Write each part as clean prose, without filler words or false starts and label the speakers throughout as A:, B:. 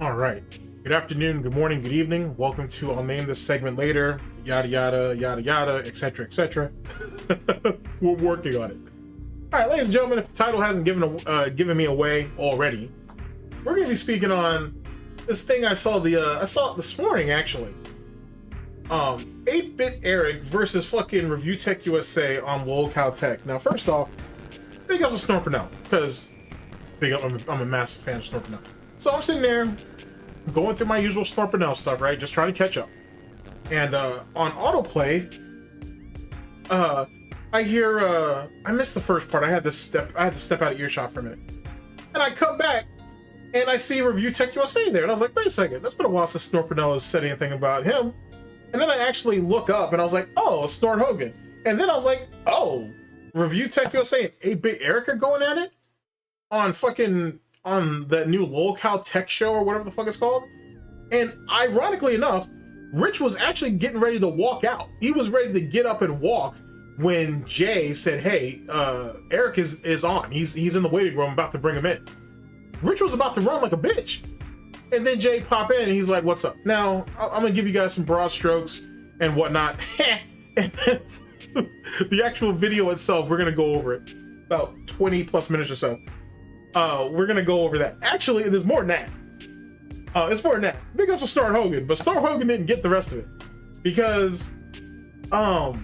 A: All right. Good afternoon, good morning, good evening. Welcome to I'll name this segment later, yada yada yada yada, etc. etc. We're working on it. All right, ladies and gentlemen, if the title hasn't given me away already, we're going to be speaking on this thing I saw it this morning actually. 8BitEric versus fucking ReviewTechUSA on LolcowTech. Now, first off, big ups to Snortbucks because I'm a massive fan of Snortbucks. So I'm sitting there going through my usual Snortbucks stuff, right? Just trying to catch up. And on autoplay, I hear I missed the first part. I had to step out of earshot for a minute. And I come back and I see ReviewTechUSA there. And I was like, wait a second, that's been a while since Snortbucks said anything about him. And then I actually look up and I was like, oh, Snort Hogan. And then I was like, oh, ReviewTechUSA and 8BitEric are going at it on the new Lolcow Tech show or whatever the fuck it's called. And ironically enough, Rich was actually getting ready to walk out. He was ready to get up and walk when Jay said, hey, Eric is on. He's in the waiting room, about to bring him in. Rich was about to run like a bitch. And then Jay pop in and he's like, what's up? Now, I'm gonna give you guys some broad strokes and whatnot. And then the actual video itself, we're gonna go over it. About 20 plus minutes or so. We're gonna go over that. Actually, there's more than that. It's more than that. Big ups to Snort Hogan, but Snort Hogan didn't get the rest of it because, let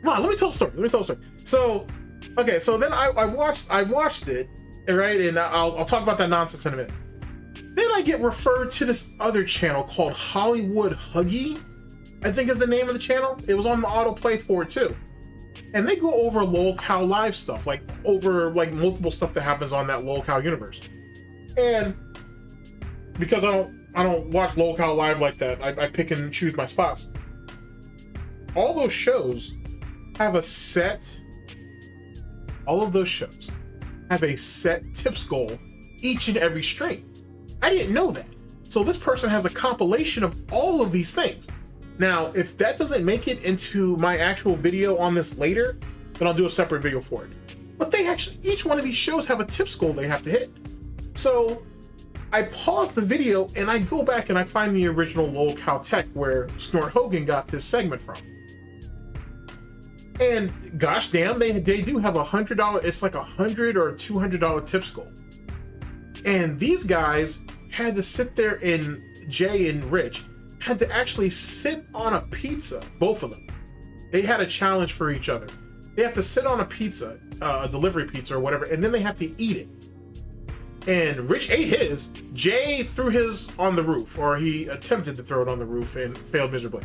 A: me tell the story. So, okay, so then I watched it, right, and I'll talk about that nonsense in a minute. Then I get referred to this other channel called Hollywood Huggy, I think is the name of the channel. It was on the autoplay for it too. And they go over Lolcow live stuff, like over like multiple stuff that happens on that Lolcow universe. And because I don't watch Lolcow live like that, I pick and choose my spots. All those shows have a set, all of those shows have a set tips goal each and every stream. I didn't know that. So this person has a compilation of all of these things. Now, if that doesn't make it into my actual video on this later, then I'll do a separate video for it. But they actually, each one of these shows have a tips goal they have to hit. So I pause the video and I go back and I find the original Lolcow Tech where Snort Hogan got this segment from. And gosh damn, they do have $100, it's like $100 or $200 tips goal. And these guys had to sit there, and Jay and Rich had to actually sit on a pizza, both of them. They had a challenge for each other. They have to sit on a pizza, a delivery pizza or whatever, and then they have to eat it. And Rich ate his, Jay threw his on the roof, or he attempted to throw it on the roof and failed miserably.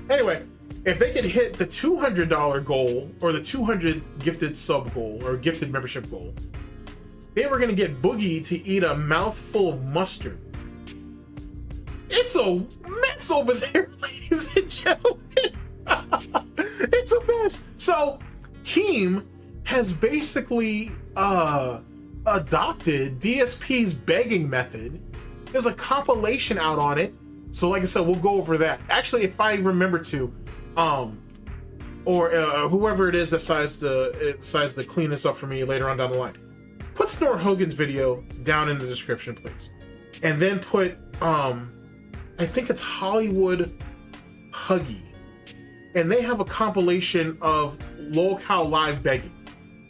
A: Anyway, if they could hit the $200 goal, or the 200 gifted sub goal, or gifted membership goal, they were gonna get Boogie to eat a mouthful of mustard. It's a mess over there, ladies and gentlemen. It's a mess. So Keem has basically adopted DSP's begging method. There's a compilation out on it. So like I said, we'll go over that. Actually, if I remember to, or whoever it is that decides to clean this up for me later on down the line, put Snort Hogan's video down in the description, please. And then put, I think it's Hollywood Huggy. And they have a compilation of Lolcow live begging.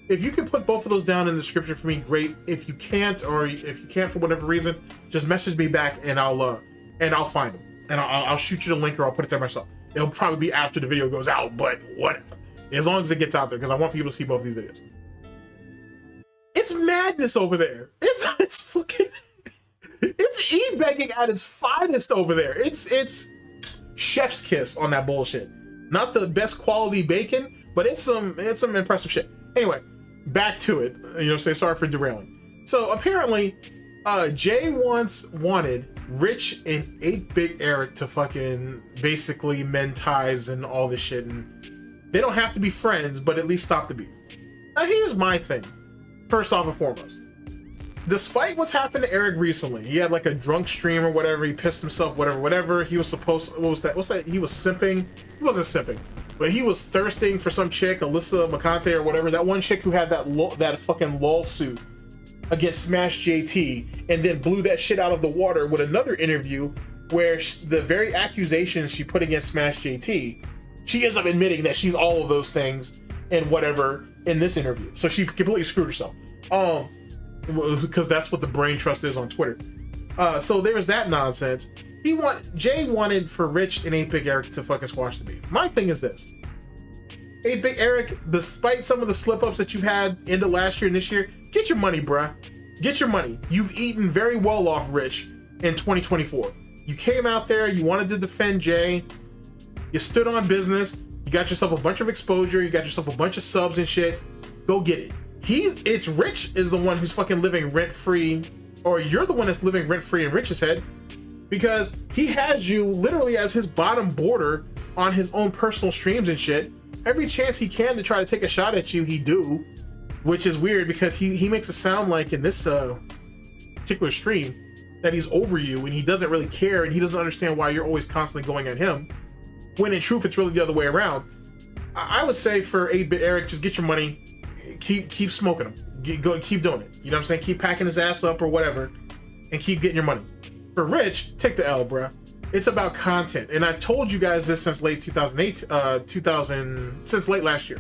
A: If you can put both of those down in the description for me, great. If you can't, or if you can't for whatever reason, just message me back and I'll find them. And I'll shoot you the link, or I'll put it there myself. It'll probably be after the video goes out, but whatever. As long as it gets out there, because I want people to see both of these videos. It's madness over there. It's fucking, it's e-begging at its finest over there. It's chef's kiss on that bullshit. Not the best quality bacon, but it's some impressive shit. Anyway, back to it. Say sorry for derailing. So apparently, Jay once wanted Rich and 8BitEric to fucking basically mend ties and all this shit, and they don't have to be friends, but at least stop the beef. Now here's my thing. First off and foremost, despite what's happened to Eric recently, he had like a drunk stream or whatever, he pissed himself, whatever, he was supposed, what's that, he was simping, he wasn't simping, but he was thirsting for some chick, Alyssa McConte or whatever, that one chick who had that fucking lol suit against Smash JT, and then blew that shit out of the water with another interview where the very accusations she put against Smash JT, she ends up admitting that she's all of those things and whatever in this interview. So she completely screwed herself. Because that's what the brain trust is on Twitter. So there was that nonsense. Jay wanted for Rich and 8BitEric to fucking squash the beef. My thing is this. 8BitEric, despite some of the slip-ups that you've had into last year and this year, get your money, bruh. Get your money. You've eaten very well off Rich in 2024. You came out there, you wanted to defend Jay, you stood on business, you got yourself a bunch of exposure, you got yourself a bunch of subs and shit. Go get it. It's Rich is the one who's fucking living rent-free, or you're the one that's living rent-free in Rich's head, because he has you literally as his bottom border on his own personal streams and shit. Every chance he can to try to take a shot at you, he do, which is weird because he makes it sound like in this particular stream that he's over you and he doesn't really care and he doesn't understand why you're always constantly going at him, when in truth it's really the other way around. I would say for 8BitEric, just get your money, keep smoking him, keep doing it. You know what I'm saying? Keep packing his ass up or whatever, and keep getting your money. For Rich, take the L, bruh. It's about content, and I've told you guys this since late 2008, since late last year.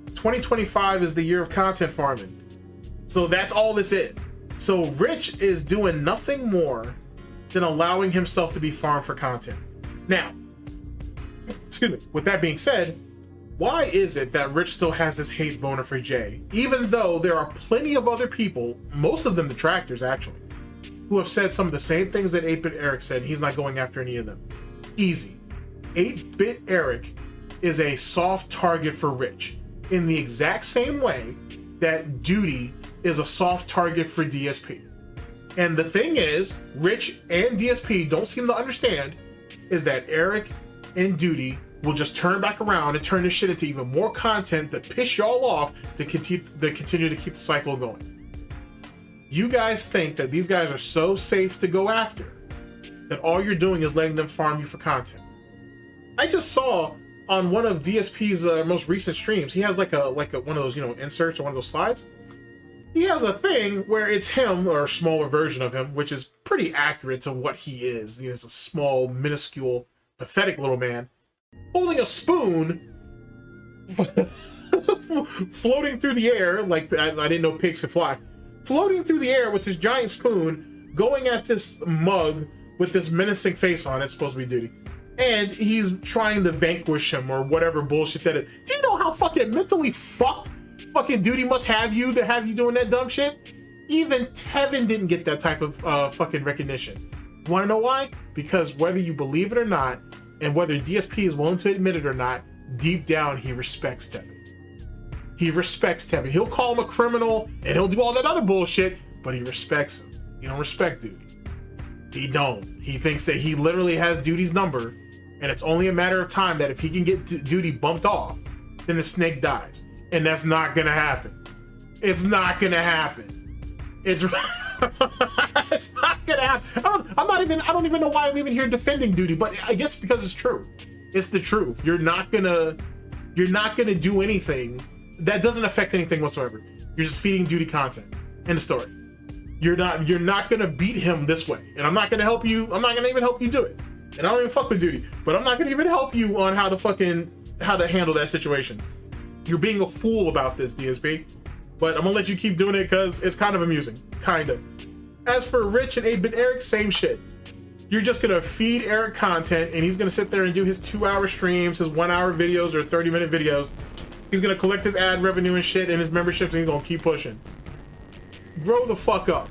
A: 2025 is the year of content farming, so that's all this is. So Rich is doing nothing more than allowing himself to be farmed for content. Now, excuse me. With that being said, why is it that Rich still has this hate boner for Jay, even though there are plenty of other people, most of them detractors actually, who have said some of the same things that 8BitEric said? He's not going after any of them. Easy. 8BitEric is a soft target for Rich in the exact same way that Duty is a soft target for DSP. And the thing is, Rich and DSP don't seem to understand is that Eric and Duty will just turn back around and turn this shit into even more content that piss y'all off to continue to keep the cycle going. You guys think that these guys are so safe to go after that all you're doing is letting them farm you for content. I just saw on one of DSP's most recent streams, he has like a one of those, you know, inserts or one of those slides. He has a thing where it's him, or a smaller version of him, which is pretty accurate to what he is. He is a small, minuscule, pathetic little man holding a spoon floating through the air, like I didn't know pigs could fly, floating through the air with this giant spoon, going at this mug with this menacing face on it, supposed to be Duty. And he's trying to vanquish him or whatever bullshit that is. Do you know how fucking mentally fucked fucking Duty must have you to have you doing that dumb shit? Even Tevin didn't get that type of fucking recognition. Wanna know why? Because whether you believe it or not, and whether DSP is willing to admit it or not, deep down he respects Tevin. He respects Tevin. He'll call him a criminal and he'll do all that other bullshit, but he respects him. He don't respect Duty. He don't. He thinks that he literally has Duty's number, and it's only a matter of time that if he can get Duty bumped off, then the snake dies. And that's not gonna happen. It's not gonna happen. It's it's not gonna happen. I don't even know why I'm even here defending Duty, but I guess because it's true. It's the truth. You're not gonna do anything that doesn't affect anything whatsoever. You're just feeding Duty content. End of story. You're not gonna beat him this way. And I'm not gonna help you. I'm not gonna even help you do it. And I don't even fuck with Duty, but I'm not gonna even help you on how to handle that situation. You're being a fool about this, DSP, but I'm gonna let you keep doing it because it's kind of amusing, kind of. As for Rich and 8BitEric, same shit. You're just gonna feed Eric content and he's gonna sit there and do his 2-hour streams, his 1-hour videos or 30-minute videos. He's gonna collect his ad revenue and shit and his memberships and he's gonna keep pushing. Grow the fuck up.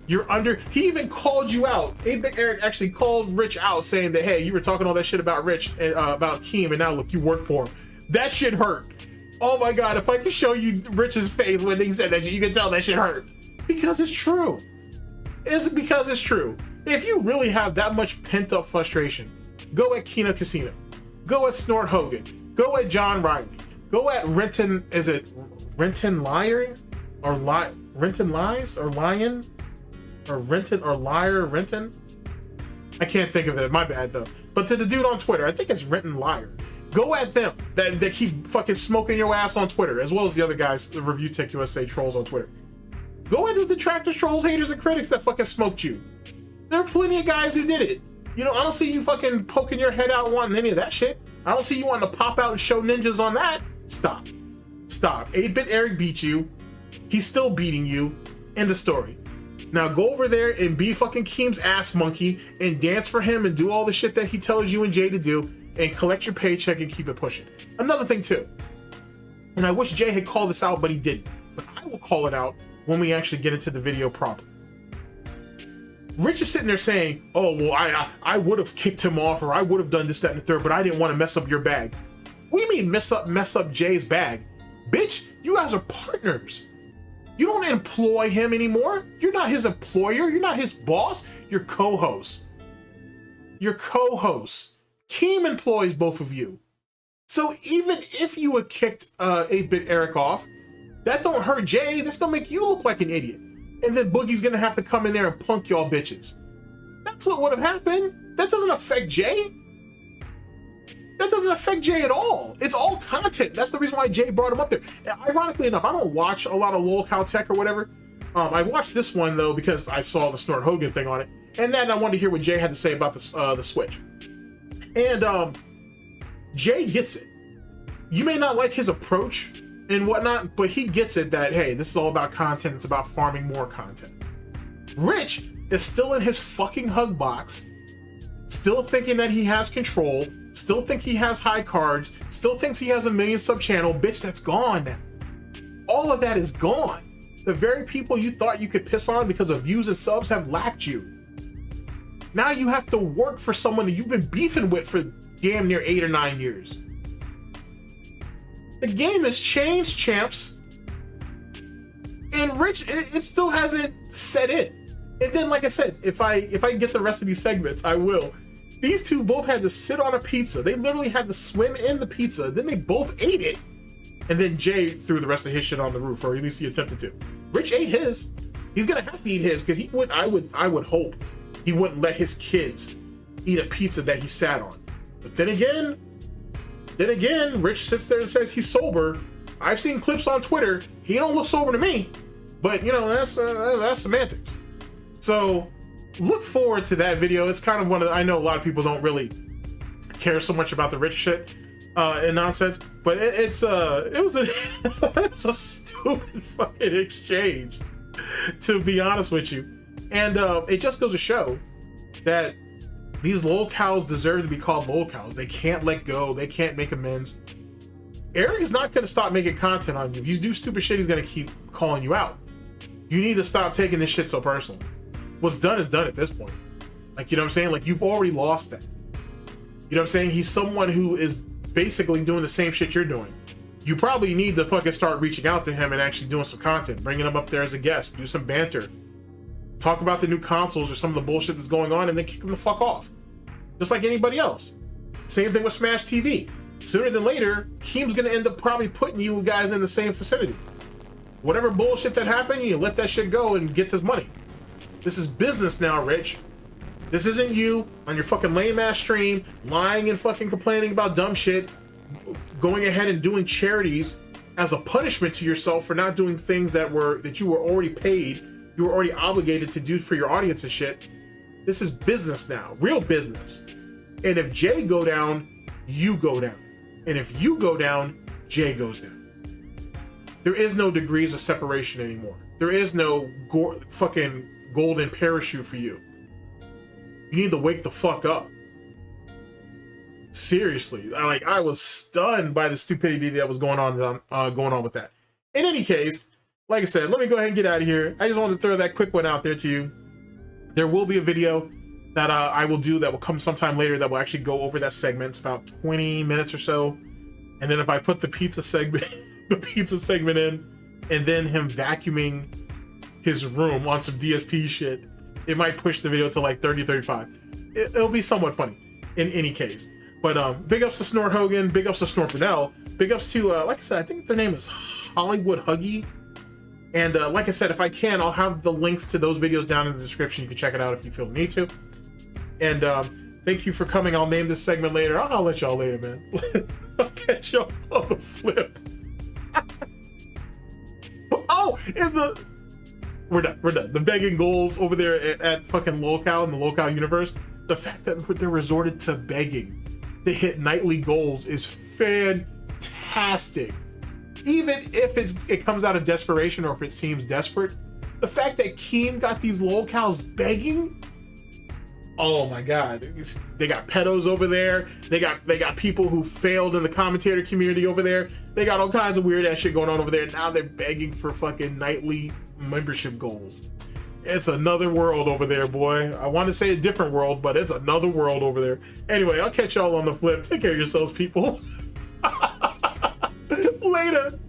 A: He even called you out. 8BitEric actually called Rich out saying that, hey, you were talking all that shit about Rich and about Keem, and now look, you work for him. That shit hurt. Oh my God, if I could show you Rich's face when he said that, you can tell that shit hurt. Because it's true. It's because it's true. If you really have that much pent up frustration, go at Kino Casino. Go at Snort Hogan. Go at John Riley. Go at Renton, is it Renton Liar? Or Renton Lies? Or Lion? Or Renton or Liar Renton? I can't think of it, my bad though. But to the dude on Twitter, I think it's Renton Liar. Go at them that keep fucking smoking your ass on Twitter, as well as the other guys, the ReviewTechUSA trolls on Twitter. Go at the detractors, trolls, haters, and critics that fucking smoked you. There are plenty of guys who did it. You know, I don't see you fucking poking your head out wanting any of that shit. I don't see you wanting to pop out and show ninjas on that. Stop. Stop. 8BitEric beat you. He's still beating you. End of story. Now go over there and be fucking Keem's ass monkey and dance for him and do all the shit that he tells you and Jay to do and collect your paycheck and keep it pushing. Another thing too, and I wish Jay had called this out, but he didn't. But I will call it out when we actually get into the video proper. Rich is sitting there saying, oh, well, I would have kicked him off, or I would have done this, that, and the third, but I didn't want to mess up your bag. What do you mean mess up Jay's bag? Bitch, you guys are partners. You don't employ him anymore. You're not his employer. You're not his boss. You're co-host. You're co-hosts. Keem employs both of you. So even if you had kicked 8BitEric off, that don't hurt Jay. That's gonna make you look like an idiot. And then Boogie's gonna have to come in there and punk y'all bitches. That's what would have happened. That doesn't affect Jay. That doesn't affect Jay at all. It's all content. That's the reason why Jay brought him up there. Ironically enough, I don't watch a lot of LolcowTech or whatever. I watched this one though because I saw the Snort Hogan thing on it, and then I wanted to hear what Jay had to say about the Switch. And Jay gets it. You may not like his approach and whatnot, but he gets it that, hey, this is all about content. It's about farming more content. Rich is still in his fucking hug box, still thinking that he has control, still think he has high cards, still thinks he has a million sub channel. Bitch, that's gone now. All of that is gone. The very people you thought you could piss on because of views and subs have lapped you. Now you have to work for someone that you've been beefing with for damn near 8 or 9 years. The game has changed, champs. And Rich, it still hasn't set in. And then, like I said, if I can get the rest of these segments, I will. These two both had to sit on a pizza. They literally had to swim in the pizza. Then they both ate it. And then Jay threw the rest of his shit on the roof, or at least he attempted to. Rich ate his. He's gonna have to eat his because I would hope he wouldn't let his kids eat a pizza that he sat on. But then again, Rich sits there and says he's sober. I've seen clips on Twitter. He don't look sober to me, but you know, that's semantics. So look forward to that video. It's kind of one of the, I know a lot of people don't really care so much about the Rich shit and nonsense, but it was a stupid fucking exchange, to be honest with you. And it just goes to show that these lolcows deserve to be called lolcows. They can't let go. They can't make amends. Eric is not going to stop making content on you. If you do stupid shit, he's going to keep calling you out. You need to stop taking this shit so personal. What's done is done at this point. Like, you know what I'm saying? Like, you've already lost that. You know what I'm saying? He's someone who is basically doing the same shit you're doing. You probably need to fucking start reaching out to him and actually doing some content, bringing him up there as a guest, do some banter, talk about the new consoles or some of the bullshit that's going on, and then kick him the fuck off. Just like anybody else. Same thing with Smash TV. Sooner than later, Keem's gonna end up probably putting you guys in the same vicinity. Whatever bullshit that happened, you let that shit go and get this money. This is business now, Rich. This isn't you on your fucking lame ass stream, lying and fucking complaining about dumb shit, going ahead and doing charities as a punishment to yourself for not doing things that you were already paid, you were already obligated to do for your audience and shit. This is business now, real business. And if Jay go down, you go down. And if you go down, Jay goes down. There is no degrees of separation anymore. There is no fucking golden parachute for you. You need to wake the fuck up. Seriously, I was stunned by the stupidity that was going on with that. In any case, like I said, let me go ahead and get out of here. I just wanted to throw that quick one out there to you. There will be a video that I will do that will come sometime later that will actually go over that segment. It's about 20 minutes or so. And then if I put the pizza segment, in, and then him vacuuming his room on some DSP shit, it might push the video to like 30, 35. It'll be somewhat funny in any case. But big ups to Snort Hogan, big ups to Snort Brunel, big ups to, like I said, I think their name is Hollywood Huggy. And like I said, if I can, I'll have the links to those videos down in the description. You can check it out if you feel the need to. And thank you for coming. I'll name this segment later. I'll let y'all later, man. I'll catch y'all on the flip. Oh, and We're done. We're done. The begging goals over there at fucking Lolcow in the Lolcow universe. The fact that they're resorted to begging to hit nightly goals is fantastic. Even if it comes out of desperation or if it seems desperate, the fact that Keem got these Lolcows begging, oh my god. They got pedos over there. They got people who failed in the commentator community over there. They got all kinds of weird ass shit going on over there. Now they're begging for fucking nightly membership goals. It's another world over there, boy. I want to say a different world, but it's another world over there. Anyway, I'll catch y'all on the flip. Take care of yourselves, people. Later.